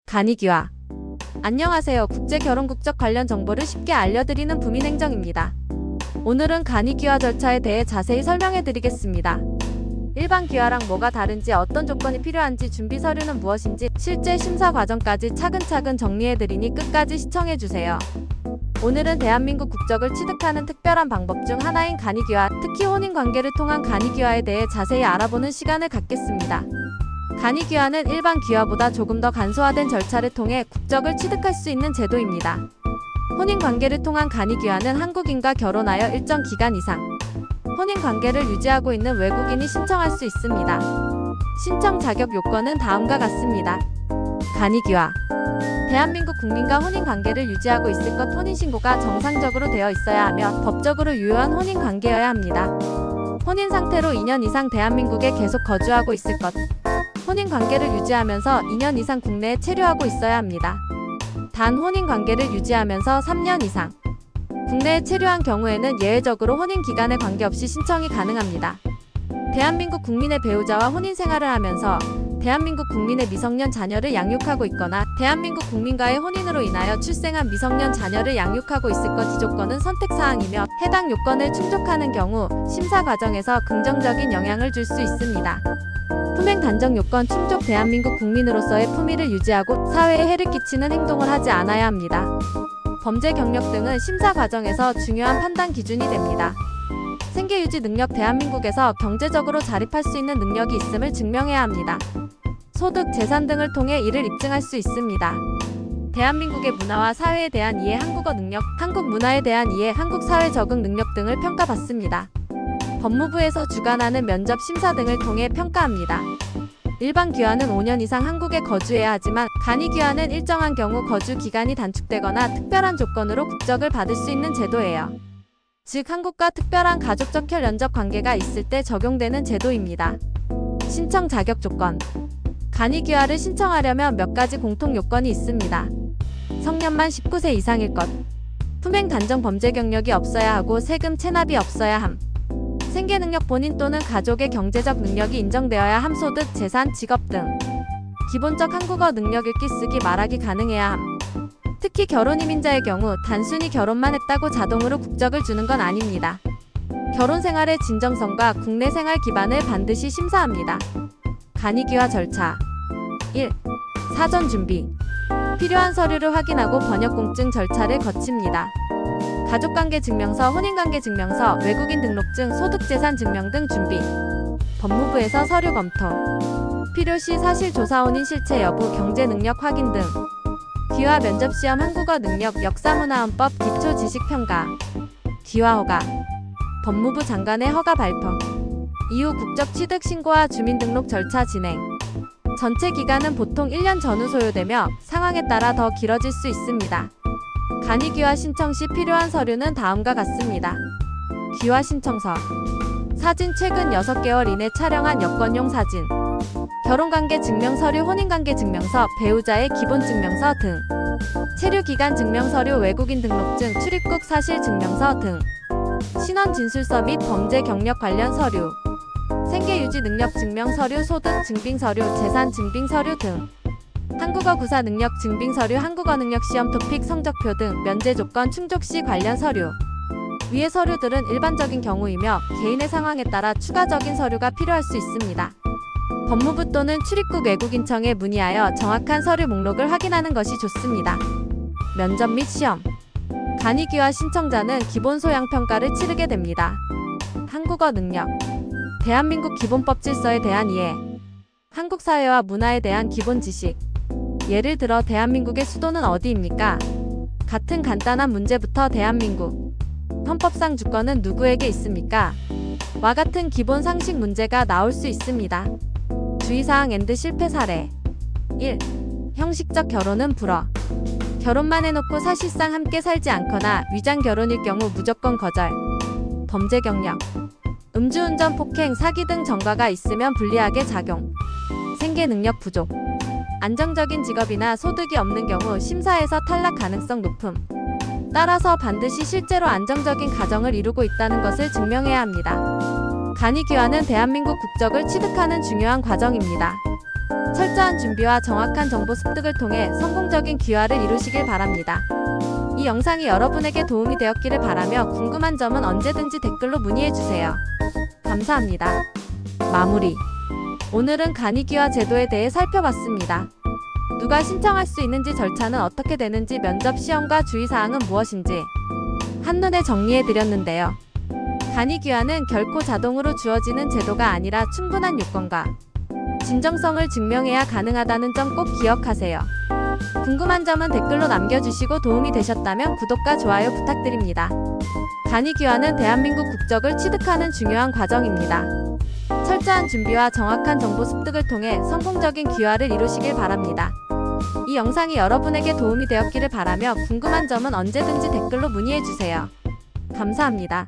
간이귀화. 안녕하세요. 국제결혼국적 관련 정보를 쉽게 알려드리는 부민행정입니다. 오늘은 간이귀화 절차에 대해 자세히 설명해 드리겠습니다. 일반 귀화랑 뭐가 다른지, 어떤 조건이 필요한지, 준비 서류는 무엇인지, 실제 심사 과정까지 차근차근 정리해 드리니 끝까지 시청해 주세요. 오늘은 대한민국 국적을 취득하는 특별한 방법 중 하나인 간이귀화, 특히 혼인관계를 통한 간이귀화에 대해 자세히 알아보는 시간을 갖겠습니다. 간이귀화는 일반 귀화보다 조금 더 간소화된 절차를 통해 국적을 취득할 수 있는 제도입니다. 혼인관계를 통한 간이귀화는 한국인과 결혼하여 일정 기간 이상 혼인관계를 유지하고 있는 외국인이 신청할 수 있습니다. 신청 자격 요건은 다음과 같습니다. 간이귀화. 대한민국 국민과 혼인관계를 유지하고 있을 것, 혼인신고가 정상적으로 되어 있어야 하며 법적으로 유효한 혼인관계여야 합니다. 혼인 상태로 2년 이상 대한민국에 계속 거주하고 있을 것, 혼인관계를 유지하면서 2년 이상 국내에 체류하고 있어야 합니다. 단 혼인관계를 유지하면서 3년 이상 국내에 체류한 경우에는 예외적으로 혼인기간에 관계없이 신청이 가능합니다. 대한민국 국민의 배우자와 혼인생활을 하면서 대한민국 국민의 미성년 자녀를 양육하고 있거나 대한민국 국민과의 혼인으로 인하여 출생한 미성년 자녀를 양육하고 있을 것, 이 조건은 선택사항이며 해당 요건을 충족하는 경우 심사 과정에서 긍정적인 영향을 줄 수 있습니다. 품행 단정 요건 충족. 대한민국 국민으로서의 품위를 유지하고 사회에 해를 끼치는 행동을 하지 않아야 합니다. 범죄 경력 등은 심사 과정에서 중요한 판단 기준이 됩니다. 생계 유지 능력. 대한민국에서 경제적으로 자립할 수 있는 능력이 있음을 증명해야 합니다. 소득, 재산 등을 통해 이를 입증할 수 있습니다. 대한민국의 문화와 사회에 대한 이해, 한국어 능력, 한국 문화에 대한 이해, 한국 사회 적응 능력 등을 평가받습니다. 법무부에서 주관하는 면접 심사 등을 통해 평가합니다. 일반 귀화는 5년 이상 한국에 거주해야 하지만 간이귀화는 일정한 경우 거주 기간이 단축되거나 특별한 조건으로 국적을 받을 수 있는 제도예요. 즉, 한국과 특별한 가족적 혈연적 관계가 있을 때 적용되는 제도입니다. 신청 자격 조건. 간이귀화를 신청하려면 몇 가지 공통 요건이 있습니다. 성년만 19세 이상일 것, 품행 단정 범죄 경력이 없어야 하고 세금 체납이 없어야 함, 생계 능력, 본인 또는 가족의 경제적 능력이 인정되어야 함, 소득, 재산, 직업 등 기본적 한국어 능력, 읽기, 쓰기, 말하기 가능해야 함. 특히 결혼 이민자의 경우 단순히 결혼만 했다고 자동으로 국적을 주는 건 아닙니다. 결혼 생활의 진정성과 국내 생활 기반을 반드시 심사합니다. 간이귀화 절차. 1. 사전 준비. 필요한 서류를 확인하고 번역공증 절차를 거칩니다. 가족관계 증명서, 혼인관계 증명서, 외국인 등록증, 소득재산 증명 등 준비. 법무부에서 서류 검토. 필요시 사실조사, 혼인 실체 여부, 경제능력 확인 등. 귀화 면접시험, 한국어 능력, 역사문화헌법, 기초지식평가. 귀화 허가. 법무부 장관의 허가 발표. 이후 국적 취득 신고와 주민등록 절차 진행. 전체 기간은 보통 1년 전후 소요되며 상황에 따라 더 길어질 수 있습니다. 간이귀화 신청 시 필요한 서류는 다음과 같습니다. 귀화 신청서. 사진, 최근 6개월 이내 촬영한 여권용 사진. 결혼관계 증명서류, 혼인관계 증명서, 배우자의 기본증명서 등. 체류기간 증명서류, 외국인 등록증, 출입국 사실 증명서 등. 신원 진술서 및 범죄 경력 관련 서류. 생계 유지 능력 증명서류, 소득 증빙서류, 재산 증빙서류 등. 한국어 구사 능력 증빙서류, 한국어 능력 시험 토픽 성적표 등 면제 조건 충족 시 관련 서류. 위의 서류들은 일반적인 경우이며 개인의 상황에 따라 추가적인 서류가 필요할 수 있습니다. 법무부 또는 출입국 외국인청에 문의하여 정확한 서류 목록을 확인하는 것이 좋습니다. 면접 및 시험. 간이귀화 신청자는 기본 소양 평가를 치르게 됩니다. 한국어 능력. 대한민국 기본법 질서에 대한 이해. 한국 사회와 문화에 대한 기본 지식. 예를 들어 대한민국의 수도는 어디입니까? 같은 간단한 문제부터 대한민국 헌법상 주권은 누구에게 있습니까? 와 같은 기본 상식 문제가 나올 수 있습니다. 주의사항 앤드 실패 사례. 1. 형식적 결혼은 불허. 결혼만 해놓고 사실상 함께 살지 않거나 위장 결혼일 경우 무조건 거절. 범죄 경력. 음주운전, 폭행, 사기 등 전과가 있으면 불리하게 작용. 생계 능력 부족. 안정적인 직업이나 소득이 없는 경우 심사에서 탈락 가능성 높음. 따라서 반드시 실제로 안정적인 가정을 이루고 있다는 것을 증명해야 합니다. 간이귀화는 대한민국 국적을 취득하는 중요한 과정입니다. 철저한 준비와 정확한 정보 습득을 통해 성공적인 귀화를 이루시길 바랍니다. 이 영상이 여러분에게 도움이 되었기를 바라며 궁금한 점은 언제든지 댓글로 문의해주세요. 감사합니다. 마무리. 오늘은 간이귀화 제도에 대해 살펴봤습니다. 누가 신청할 수 있는지, 절차는 어떻게 되는지, 면접 시험과 주의사항은 무엇인지 한눈에 정리해드렸는데요. 간이귀화는 결코 자동으로 주어지는 제도가 아니라 충분한 요건과 진정성을 증명해야 가능하다는 점 꼭 기억하세요. 궁금한 점은 댓글로 남겨주시고 도움이 되셨다면 구독과 좋아요 부탁드립니다. 간이귀화는 대한민국 국적을 취득하는 중요한 과정입니다. 철저한 준비와 정확한 정보 습득을 통해 성공적인 귀화를 이루시길 바랍니다. 이 영상이 여러분에게 도움이 되었기를 바라며 궁금한 점은 언제든지 댓글로 문의해주세요. 감사합니다.